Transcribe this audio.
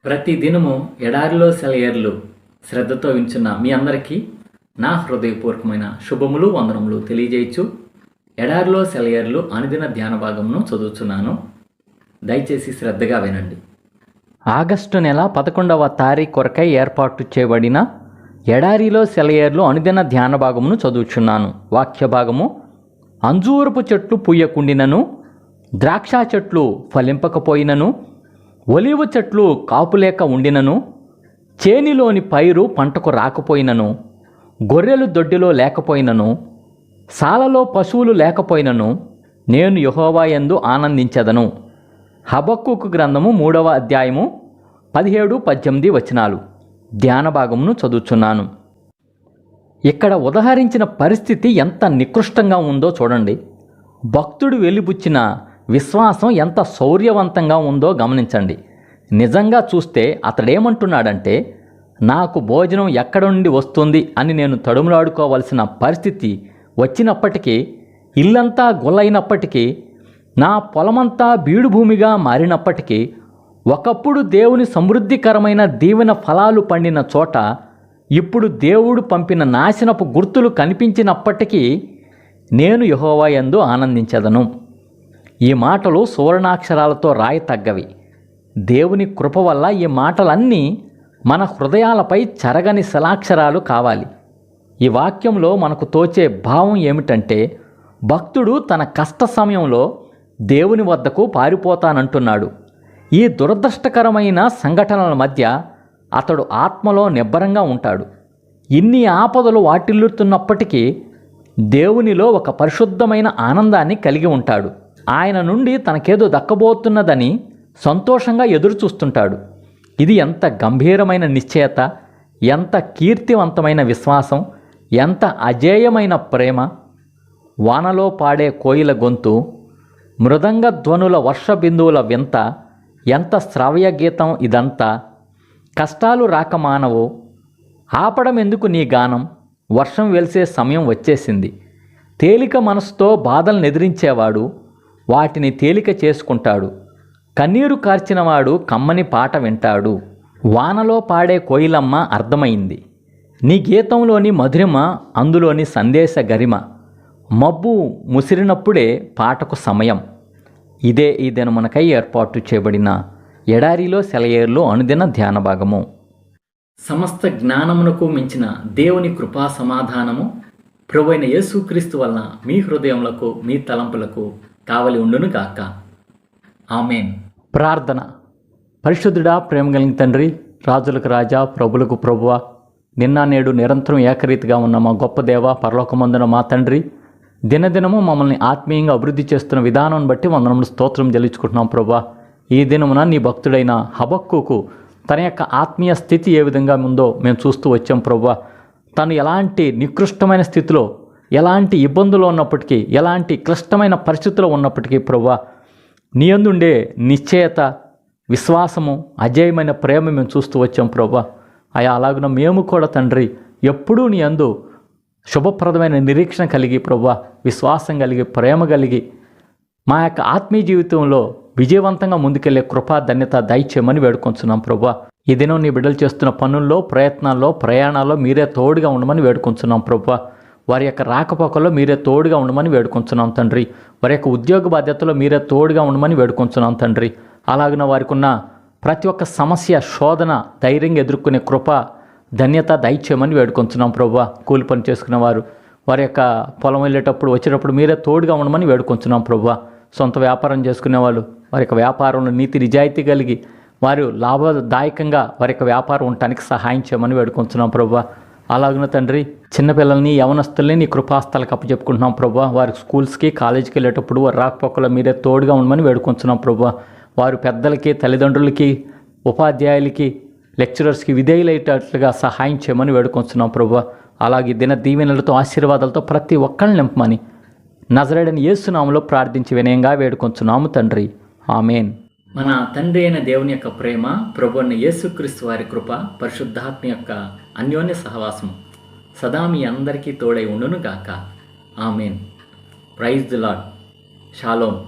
ప్రతి దినము ఎడారిలో సెలయేర్లు శ్రద్ధతో వింటున్న మీ అందరికీ నా హృదయపూర్వకమైన శుభములు వందనములు తెలియజేయచ్చు. ఎడారిలో సెలయేర్లు అనుదిన ధ్యాన భాగమును చదువుతున్నాను. దయచేసి శ్రద్ధగా వినండి. ఆగస్టు నెల 11వ తారీఖు కొరకై ఏర్పాటు చేయబడిన ఎడారిలో సెలయేర్లు అనుదిన ధ్యాన భాగమును చదువుచున్నాను. వాక్య భాగము: అంజూరపు చెట్లు పూయకుండినను, ద్రాక్ష చెట్లు ఫలింపకపోయినను, ఒలీవ చెట్లు కాపులేక ఉండినను, చేనిలోని పైరు పంటకు రాకపోయినను, గొర్రెలు దొడ్డిలో లేకపోయినను, సాలలో పశువులు లేకపోయినను, నేను యెహోవా యందు ఆనందించెదను. హబక్కూకు గ్రంథము 3వ అధ్యాయము 17-18 వచనాలు. ధ్యాన భాగమును చదువుచున్నాను. ఇక్కడ ఉదహరించిన పరిస్థితి ఎంత నికృష్టంగా ఉందో చూడండి. భక్తుడు వెలిబుచ్చిన విశ్వాసం ఎంత శౌర్యవంతంగా ఉందో గమనించండి. నిజంగా చూస్తే అతడేమంటున్నాడంటే, నాకు భోజనం ఎక్కడ నుండి వస్తుంది అని నేను తడుములాడుకోవాల్సిన పరిస్థితి వచ్చినప్పటికీ, ఇల్లంతా గుల్లైనప్పటికీ, నా పొలమంతా బీడు భూమిగా మారినప్పటికీ, ఒకప్పుడు దేవుని సమృద్ధికరమైన దీవెన ఫలాలు పండిన చోట ఇప్పుడు దేవుడు పంపిన నాశనపు గుర్తులు కనిపించినప్పటికీ నేను యెహోవా యందు ఆనందించెదను. ఈ మాటలు సువర్ణాక్షరాలతో రాయతగ్గవి. దేవుని కృప వల్ల ఈ మాటలన్నీ మన హృదయాలపై చెరగని శిలాక్షరాలు కావాలి. ఈ వాక్యంలో మనకు తోచే భావం ఏమిటంటే, భక్తుడు తన కష్ట సమయంలో దేవుని వద్దకు పారిపోతానంటున్నాడు. ఈ దురదృష్టకరమైన సంఘటనల మధ్య అతడు ఆత్మలో నిబ్బరంగా ఉంటాడు. ఇన్ని ఆపదలు వాటిల్లుతున్నప్పటికీ దేవునిలో ఒక పరిశుద్ధమైన ఆనందాన్ని కలిగి ఉంటాడు. ఆయన నుండి తనకేదో దక్కబోతున్నదని సంతోషంగా ఎదురుచూస్తుంటాడు. ఇది ఎంత గంభీరమైన నిశ్చయత, ఎంత కీర్తివంతమైన విశ్వాసం, ఎంత అజేయమైన ప్రేమ! వానలో పాడే కోయిల గొంతు, మృదంగ ధ్వనుల వర్ష బిందువుల వింత, ఎంత శ్రావ్య గీతం ఇదంతా! కష్టాలు రాక మానవు, ఆపడం ఎందుకు నీ గానం? వర్షం వెలిసే సమయం వచ్చేసింది. తేలిక మనసుతో బాధలను ఎదిరించేవాడు వాటిని తేలిక చేసుకుంటాడు. కన్నీరు కార్చినవాడు కమ్మని పాట వింటాడు. వానలో పాడే కోయిలమ్మ అర్థమైంది. నీ గీతంలోని మధురిమ, అందులోని సందేశ గరిమ. మబ్బు ముసిరినప్పుడే పాటకు సమయం. ఇదే ఈ దినమునకై ఏర్పాటు చేయబడిన ఎడారిలో సెలయేర్లు అనుదిన ధ్యాన భాగము. సమస్త జ్ఞానమునకు మించిన దేవుని కృపా సమాధానము ప్రభువైన యేసుక్రీస్తు వలన మీ హృదయములకు మీ తలంపులకు కావలి ఉండును గాక. ఆమేన్. ప్రార్థన. పరిశుద్ధుడా, ప్రేమ కలిగిన తండ్రి, రాజులకు రాజా, ప్రభులకు ప్రభువా, నిన్న నేడు నిరంతరం ఏకరీతిగా ఉన్న మా గొప్ప దేవ, పరలోకమందున మా తండ్రి, దినదినము మమ్మల్ని ఆత్మీయంగా అభివృద్ధి చేస్తున్న విధానం బట్టి వందనములు స్తోత్రం చెల్లించుకుంటున్నాం ప్రభువా. ఈ దినమున నీ భక్తుడైన హబక్కూకు తన యొక్క ఆత్మీయ స్థితి ఏ విధంగా ఉందో మేము చూస్తూ వచ్చాం ప్రభువా. తను ఎలాంటి నికృష్టమైన స్థితిలో, ఎలాంటి ఇబ్బందులు ఉన్నప్పటికీ, ఎలాంటి క్లిష్టమైన పరిస్థితుల్లో ఉన్నప్పటికీ ప్రభువా, నీ యందు ఉండే నిశ్చయత, విశ్వాసము, అజేయమైన ప్రేమ మేము చూస్తూ వచ్చాం ప్రభువా. అయా, అలాగున మేము కూడా తండ్రి ఎప్పుడూ నీ యందు శుభప్రదమైన నిరీక్షణ కలిగి ప్రభువా, విశ్వాసం కలిగి, ప్రేమ కలిగి మా యొక్క ఆత్మీయ జీవితంలో విజయవంతంగా ముందుకెళ్లే కృపా ధన్యత దయచేయమని వేడుకొంచున్నాం ప్రభువా. ఈ దినం నీ బిడ్డలు చేస్తున్న పనుల్లో, ప్రయత్నాల్లో, ప్రయాణాల్లో మీరే తోడుగా ఉండమని వేడుకొంచున్నాం ప్రభువా. వారి యొక్క రాకపోకల్లో మీరే తోడుగా ఉండమని వేడుకొంచున్నాం తండ్రి. వారి యొక్క ఉద్యోగ బాధ్యతలో మీరే తోడుగా ఉండమని వేడుకొంచున్నాం తండ్రి. అలాగిన వారికి ఉన్న ప్రతి ఒక్క సమస్య, శోధన ధైర్యంగా ఎదుర్కొనే కృప ధన్యత దయచేయమని వేడుకొంచున్నాం ప్రభువా. కూలి పని చేసుకునేవారు, వారి యొక్క పొలం వెళ్ళేటప్పుడు వచ్చేటప్పుడు మీరే తోడుగా ఉండమని వేడుకొంచున్నాం ప్రభువా. సొంత వ్యాపారం చేసుకునేవాళ్ళు వారి యొక్క వ్యాపారంలో నీతి నిజాయితీ కలిగి వారు లాభదాయకంగా వారి యొక్క వ్యాపారం ఉండటానికి సహాయం చేయమని వేడుకొంచున్నాం ప్రభువా. అలాగిన తండ్రి, చిన్నపిల్లల్ని, యవనస్తుల్ని నీ కృపాస్థలకు అప్పచెప్పుకుంటున్నాం ప్రభువా. వారి స్కూల్స్కి, కాలేజీకి వెళ్ళేటప్పుడు వారి రాకపోకలో మీరే తోడుగా ఉండమని వేడుకొంచున్నాం ప్రభువా. వారు పెద్దలకి, తల్లిదండ్రులకి, ఉపాధ్యాయులకి, లెక్చరర్స్కి విధేయులయ్యేటట్లుగా సహాయం చేయమని వేడుకొంచున్నాం ప్రభువా. అలాగే దిన దీవెనలతో, ఆశీర్వాదాలతో ప్రతి ఒక్కరిని నింపమని నజరేయుడైన యేసు నామములో ప్రార్థించి వినయంగా వేడుకొంచున్నాము తండ్రి. ఆమేన్. మన తండ్రి అయిన దేవుని యొక్క ప్రేమ, ప్రభువైన యేసుక్రీస్తు వారి కృప, పరిశుద్ధాత్మ యొక్క అన్యోన్య సహవాసం సదా మీ అందరికీ తోడై ఉండును గాక. Amen. Praise the Lord. Shalom.